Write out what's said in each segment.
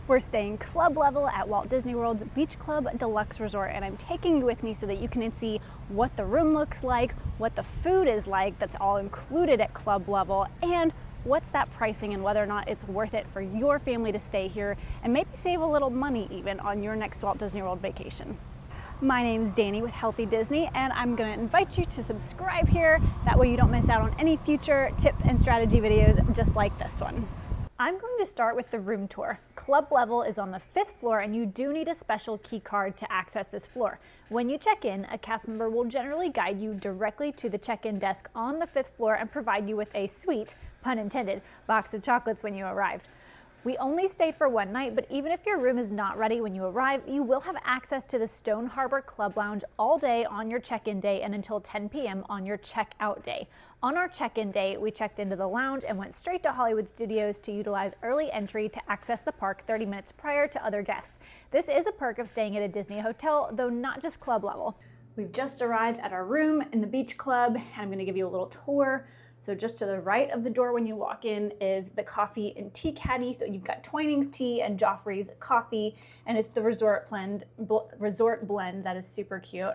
We're staying club level at Walt Disney World's Beach Club Deluxe Resort, and I'm taking you with me so that you can see what the room looks like, what the food is like that's all included at club level, and what's that pricing and whether or not it's worth it for your family to stay here and maybe save a little money even on your next Walt Disney World vacation. My name's Danny with Healthy Disney, and I'm going to invite you to subscribe here. That way you don't miss out on any future tip and strategy videos just like this one. I'm going to start with the room tour. Club level is on the 5th floor, and you do need a special key card to access this floor. When you check in, a cast member will generally guide you directly to the check-in desk on the 5th floor and provide you with a sweet, pun intended, box of chocolates when you arrived. We only stayed for one night, but even if your room is not ready when you arrive, you will have access to the Stone Harbor Club Lounge all day on your check-in day and until 10 p.m. on your check-out day. On our check-in day, we checked into the lounge and went straight to Hollywood Studios to utilize early entry to access the park 30 minutes prior to other guests. This is a perk of staying at a Disney hotel, though not just club level. We've just arrived at our room in the beach club, and I'm going to give you a little tour. So just to the right of the door when you walk in is the coffee and tea caddy. So you've got Twinings tea and Joffrey's coffee, and it's the resort blend that is super cute.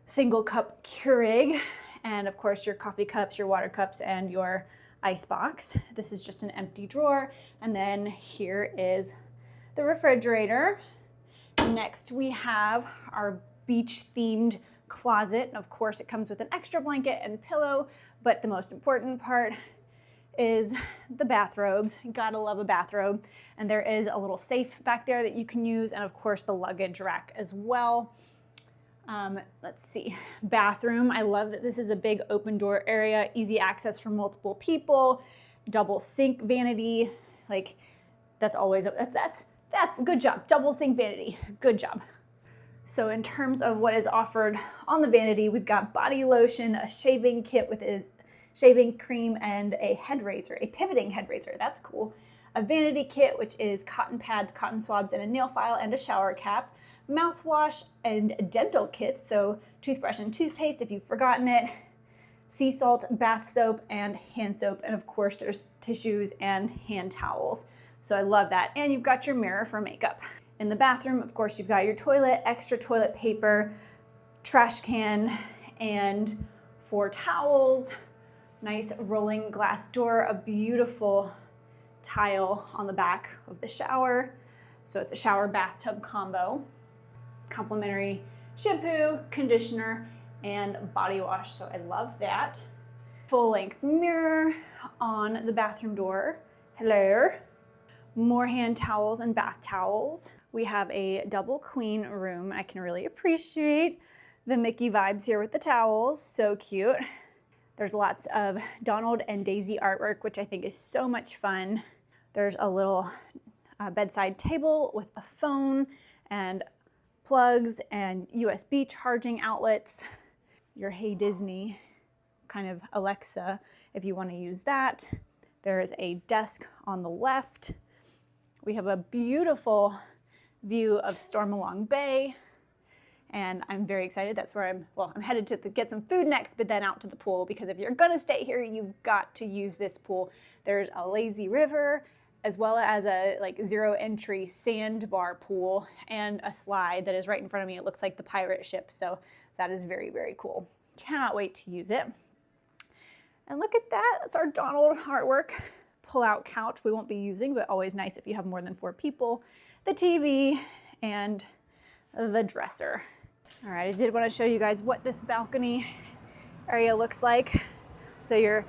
Single cup Keurig, and of course your coffee cups, your water cups, and your ice box. This is just an empty drawer. And then here is the refrigerator. Next we have our beach themed closet. Of course, it comes with an extra blanket and pillow, but the most important part is the bathrobes. You gotta love a bathrobe. And there is a little safe back there that you can use, and of course the luggage rack as well. Let's see, bathroom. I love that this is a big open door area, easy access for multiple people, double sink vanity. Like that's good job. Double sink vanity, good job. So in terms of what is offered on the vanity, we've got body lotion, a shaving kit with a shaving cream, and a head razor, a pivoting head razor. That's cool. A vanity kit, which is cotton pads, cotton swabs, and a nail file, and a shower cap. Mouthwash and dental kits, so toothbrush and toothpaste if you've forgotten it. Sea salt, bath soap, and hand soap. And of course, there's tissues and hand towels. So I love that. And you've got your mirror for makeup. In the bathroom, of course, you've got your toilet, extra toilet paper, trash can, and 4 towels. Nice rolling glass door, a beautiful tile on the back of the shower. So it's a shower bathtub combo. Complimentary shampoo, conditioner, and body wash. So I love that. Full length mirror on the bathroom door. Hello. More hand towels and bath towels. We have a double queen room. I can really appreciate the Mickey vibes here with the towels. So cute. There's lots of Donald and Daisy artwork, which I think is so much fun. There's a little bedside table with a phone and plugs and USB charging outlets. Your Hey Disney kind of Alexa if you want to use that. There is a desk on the left. We have a beautiful view of Stormalong Bay, and I'm very excited. That's where I'm headed to get some food next, but then out to the pool, because if you're gonna stay here, you've got to use this pool. There's a lazy river, as well as a zero entry sandbar pool and a slide that is right in front of me. It looks like the pirate ship, so that is very, very cool. Cannot wait to use it. And look at that, that's our Donald artwork. Pull-out couch we won't be using, but always nice if you have more than 4 people. The TV and the dresser. All right, I did want to show you guys what this balcony area looks like. So you're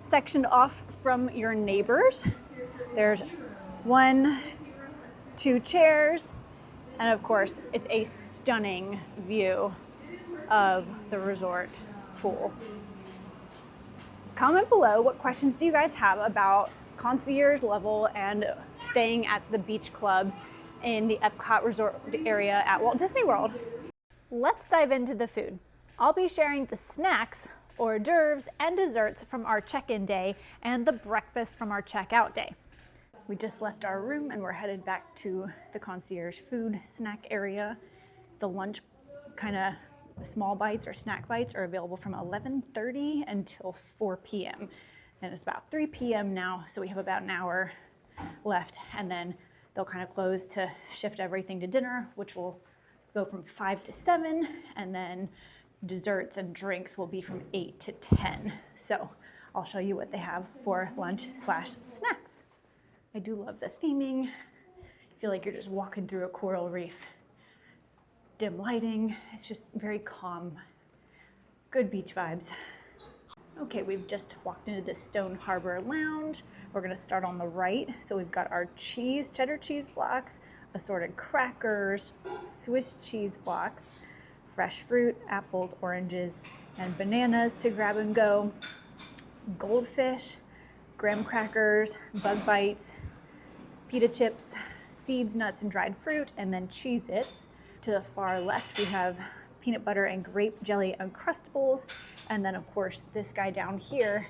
sectioned off from your neighbors. There's 1, 2 chairs, and of course, it's a stunning view of the resort pool. Comment below what questions do you guys have about concierge level and staying at the beach club in the Epcot resort area at Walt Disney World. Let's dive into the food. I'll be sharing the snacks, hors d'oeuvres, and desserts from our check-in day and the breakfast from our check-out day. We just left our room and we're headed back to the concierge food snack area. The lunch kind of small bites or snack bites are available from 11:30 until 4 p.m. And it's about 3 p.m. now, so we have about an hour left, and then they'll kind of close to shift everything to dinner, which will go from 5 to 7, and then desserts and drinks will be from 8 to 10. So I'll show you what they have for lunch/snacks. I do love the theming. I feel like you're just walking through a coral reef. Dim lighting, it's just very calm. Good beach vibes. Okay, we've just walked into this Stone Harbor Lounge. We're gonna start on the right. So we've got our cheddar cheese blocks, assorted crackers, Swiss cheese blocks, fresh fruit, apples, oranges, and bananas to grab and go, goldfish, graham crackers, bug bites, pita chips, seeds, nuts, and dried fruit, and then Cheez-Its. To the far left, we have peanut butter and grape jelly Uncrustables. And then, of course, this guy down here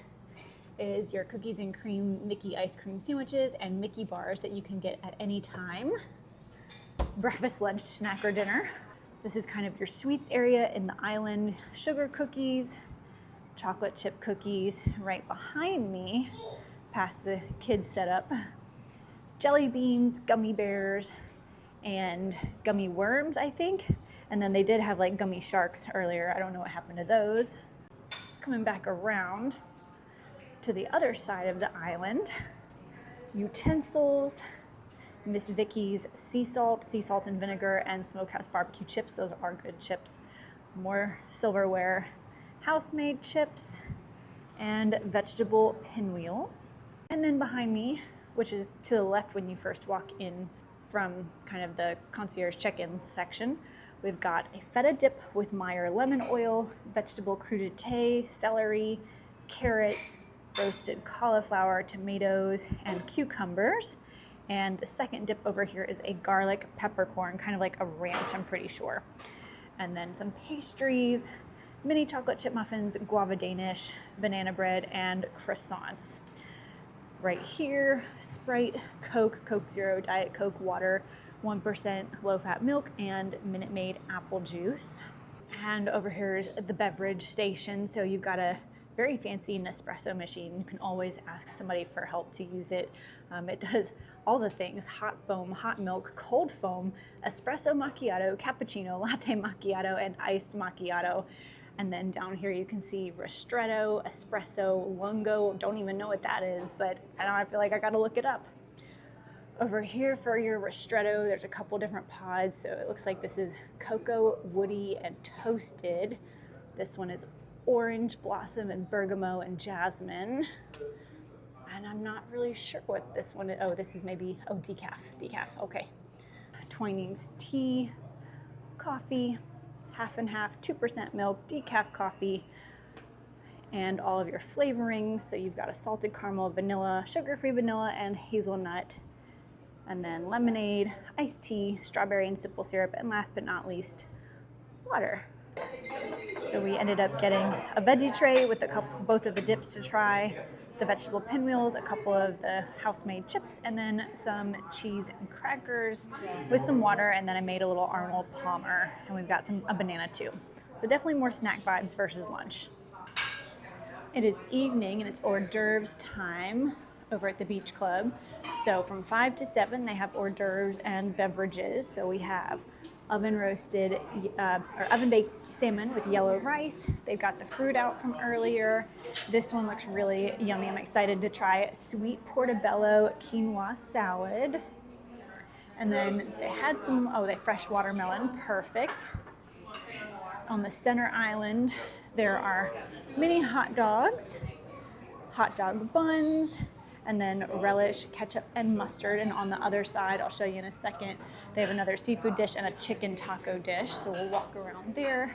is your cookies and cream Mickey ice cream sandwiches and Mickey bars that you can get at any time. Breakfast, lunch, snack, or dinner. This is kind of your sweets area in the island. Sugar cookies, chocolate chip cookies. Right behind me, past the kids setup, jelly beans, gummy bears, and gummy worms, I think. And then they did have like gummy sharks earlier. I don't know what happened to those. Coming back around to the other side of the island, utensils, Miss Vicky's sea salt and vinegar, and smokehouse barbecue chips. Those are good chips. More silverware, house-made chips, and vegetable pinwheels. And then behind me, which is to the left when you first walk in from kind of the concierge check-in section, we've got a feta dip with Meyer lemon oil, vegetable crudité, celery, carrots, roasted cauliflower, tomatoes, and cucumbers. And the second dip over here is a garlic peppercorn, kind of like a ranch, I'm pretty sure. And then some pastries, mini chocolate chip muffins, guava Danish, banana bread, and croissants. Right here, Sprite, Coke, Coke Zero, Diet Coke, water, 1% low-fat milk, and Minute Maid apple juice. And over here is the beverage station. So you've got a very fancy Nespresso machine. You can always ask somebody for help to use it. It does all the things: hot foam, hot milk, cold foam, espresso macchiato, cappuccino, latte macchiato, and iced macchiato. And then down here you can see ristretto, espresso, lungo. Don't even know what that is, but I feel like I gotta look it up. Over here for your ristretto, there's a couple different pods. So it looks like this is cocoa, woody, and toasted. This one is orange, blossom, and bergamot, and jasmine. And I'm not really sure what this one is. Oh, this is maybe, decaf, okay. Twinings tea, coffee, half and half, 2% milk, decaf coffee, and all of your flavorings. So you've got a salted caramel, vanilla, sugar-free vanilla, and hazelnut. And then lemonade, iced tea, strawberry and simple syrup, and last but not least, water. So we ended up getting a veggie tray with both of the dips to try, the vegetable pinwheels, a couple of the house-made chips, and then some cheese and crackers with some water, and then I made a little Arnold Palmer, and we've got a banana too. So definitely more snack vibes versus lunch. It is evening and it's hors d'oeuvres time over at the beach club. So from 5 to 7, they have hors d'oeuvres and beverages. So we have oven baked salmon with yellow rice. They've got the fruit out from earlier. This one looks really yummy. I'm excited to try it. Sweet portobello quinoa salad. And then they had they fresh watermelon, perfect. On the center island, there are mini hot dogs, hot dog buns, and then relish, ketchup, and mustard. And on the other side, I'll show you in a second, they have another seafood dish and a chicken taco dish. So we'll walk around there.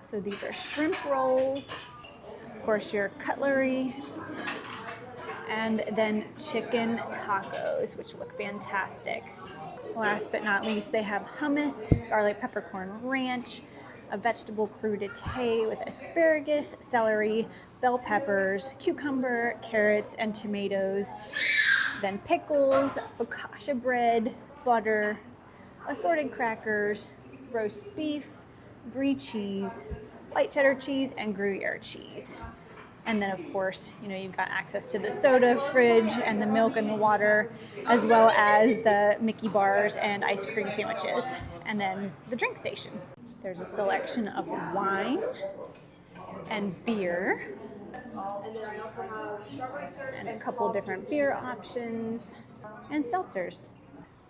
So these are shrimp rolls, of course your cutlery, and then chicken tacos, which look fantastic. Last but not least, they have hummus, garlic peppercorn ranch, a vegetable crudité with asparagus, celery, bell peppers, cucumber, carrots, and tomatoes. Then pickles, focaccia bread, butter, assorted crackers, roast beef, brie cheese, white cheddar cheese, and Gruyere cheese. And then of course, you've got access to the soda fridge and the milk and the water, as well as the Mickey bars and ice cream sandwiches. And then the drink station. There's a selection of wine and beer. And a couple different beer options and seltzers.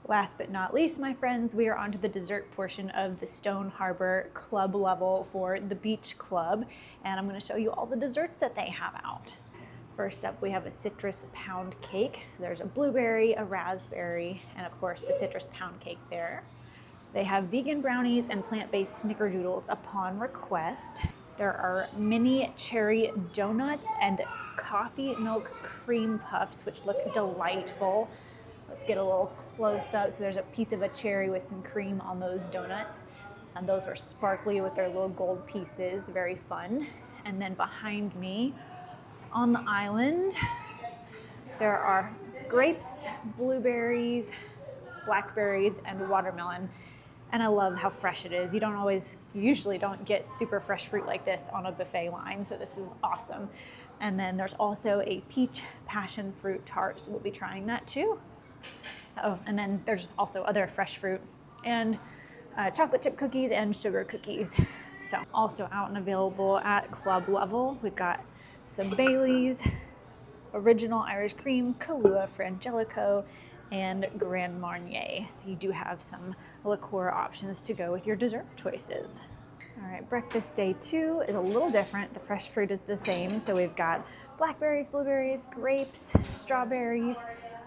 Last but not least, my friends, we are on to the dessert portion of the Stone Harbor Club level for the Beach Club, and I'm going to show you all the desserts that they have out. First up, we have a citrus pound cake. So there's a blueberry, a raspberry, and of course the citrus pound cake there. They have vegan brownies and plant-based snickerdoodles upon request. There are mini cherry donuts and coffee milk cream puffs, which look delightful. Let's get a little close up. So there's a piece of a cherry with some cream on those donuts. And those are sparkly with their little gold pieces, very fun. And then behind me on the island, there are grapes, blueberries, blackberries, and watermelon. And I love how fresh it is. You usually don't get super fresh fruit like this on a buffet line, so this is awesome. And then there's also a peach passion fruit tart, so we'll be trying that too. Oh, and then there's also other fresh fruit and chocolate chip cookies and sugar cookies. So also out and available at club level, we've got some Baileys, original Irish cream, Kahlua, Frangelico, and Grand Marnier. So you do have some liqueur options to go with your dessert choices. All right, breakfast day 2 is a little different. The fresh fruit is the same. So we've got blackberries, blueberries, grapes, strawberries,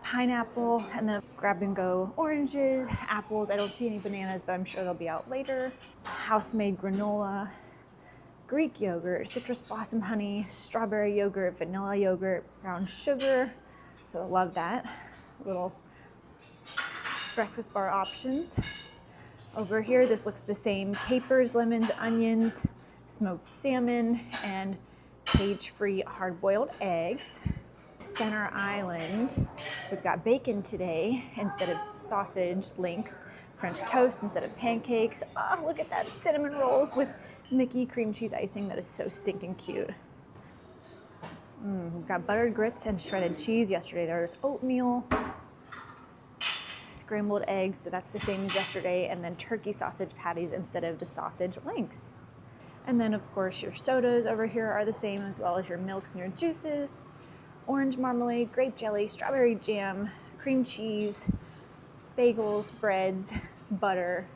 pineapple, and then grab and go oranges, apples. I don't see any bananas, but I'm sure they'll be out later. House-made granola, Greek yogurt, citrus blossom honey, strawberry yogurt, vanilla yogurt, brown sugar. So I love that. Little breakfast bar options. Over here, this looks the same. Capers, lemons, onions, smoked salmon, and cage-free hard-boiled eggs. Center Island, we've got bacon today instead of sausage links, French toast instead of pancakes. Oh, look at that, cinnamon rolls with Mickey cream cheese icing. That is so stinking cute. We've got buttered grits and shredded cheese. Yesterday there was oatmeal, scrambled eggs, so that's the same as yesterday, and then turkey sausage patties instead of the sausage links. And then of course your sodas over here are the same, as well as your milks and your juices. Orange marmalade, grape jelly, strawberry jam, cream cheese, bagels, breads, butter,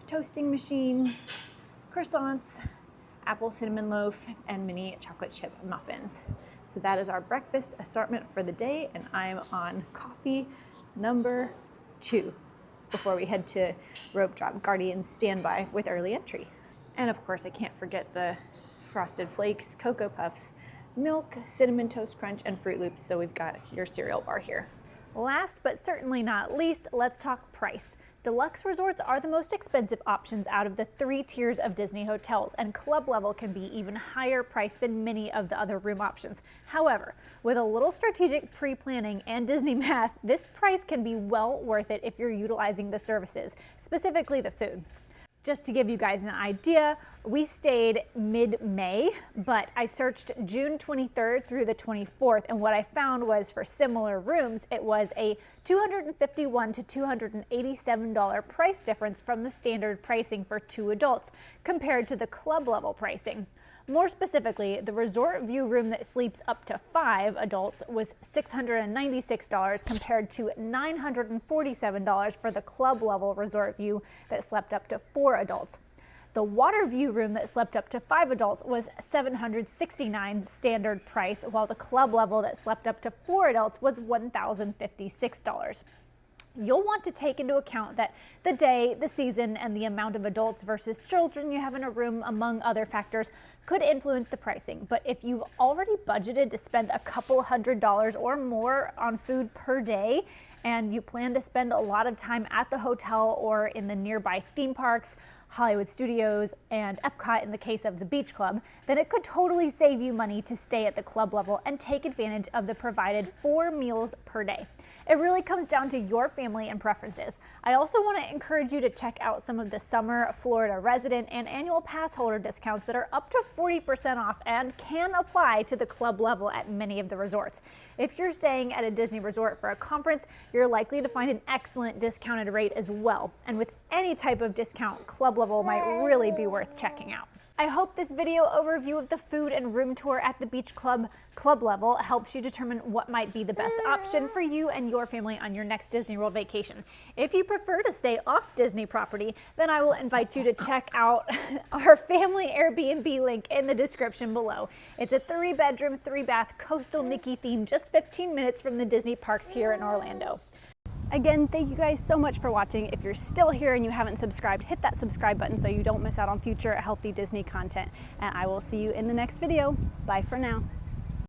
toasting machine, croissants, apple cinnamon loaf, and mini chocolate chip muffins. So that is our breakfast assortment for the day, and I'm on coffee number 2 before we head to Rope Drop Guardians standby with early entry. And of course, I can't forget the Frosted Flakes, Cocoa Puffs, milk, cinnamon toast crunch, and Fruit Loops. So we've got your cereal bar here. Last but certainly not least, let's talk price. Deluxe resorts are the most expensive options out of the 3 tiers of Disney hotels, and club level can be even higher priced than many of the other room options. However, with a little strategic pre-planning and Disney math, this price can be well worth it if you're utilizing the services, specifically the food. Just to give you guys an idea, we stayed mid-May, but I searched June 23rd through the 24th, and what I found was for similar rooms, it was a $251 to $287 price difference from the standard pricing for 2 adults compared to the club level pricing. More specifically, the Resort View room that sleeps up to 5 adults was $696 compared to $947 for the club level Resort View that slept up to 4 adults. The Water View room that slept up to 5 adults was $769 standard price, while the club level that slept up to 4 adults was $1,056. You'll want to take into account that the day, the season, and the amount of adults versus children you have in a room, among other factors, could influence the pricing. But if you've already budgeted to spend a couple $100s or more on food per day, and you plan to spend a lot of time at the hotel or in the nearby theme parks, Hollywood Studios, and Epcot in the case of the Beach Club, then it could totally save you money to stay at the club level and take advantage of the provided 4 meals per day. It really comes down to your family and preferences. I also want to encourage you to check out some of the summer Florida resident and annual pass holder discounts that are up to 40% off and can apply to the club level at many of the resorts. If you're staying at a Disney resort for a conference, you're likely to find an excellent discounted rate as well. And with any type of discount, club level might really be worth checking out. I hope this video overview of the food and room tour at the beach club level helps you determine what might be the best option for you and your family on your next Disney World vacation. If you prefer to stay off Disney property, then I will invite you to check out our family Airbnb link in the description below. It's a 3-bedroom, 3-bath coastal Mickey theme just 15 minutes from the Disney parks here in Orlando. Again, thank you guys so much for watching. If you're still here and you haven't subscribed, hit that subscribe button so you don't miss out on future healthy Disney content. And I will see you in the next video. Bye for now.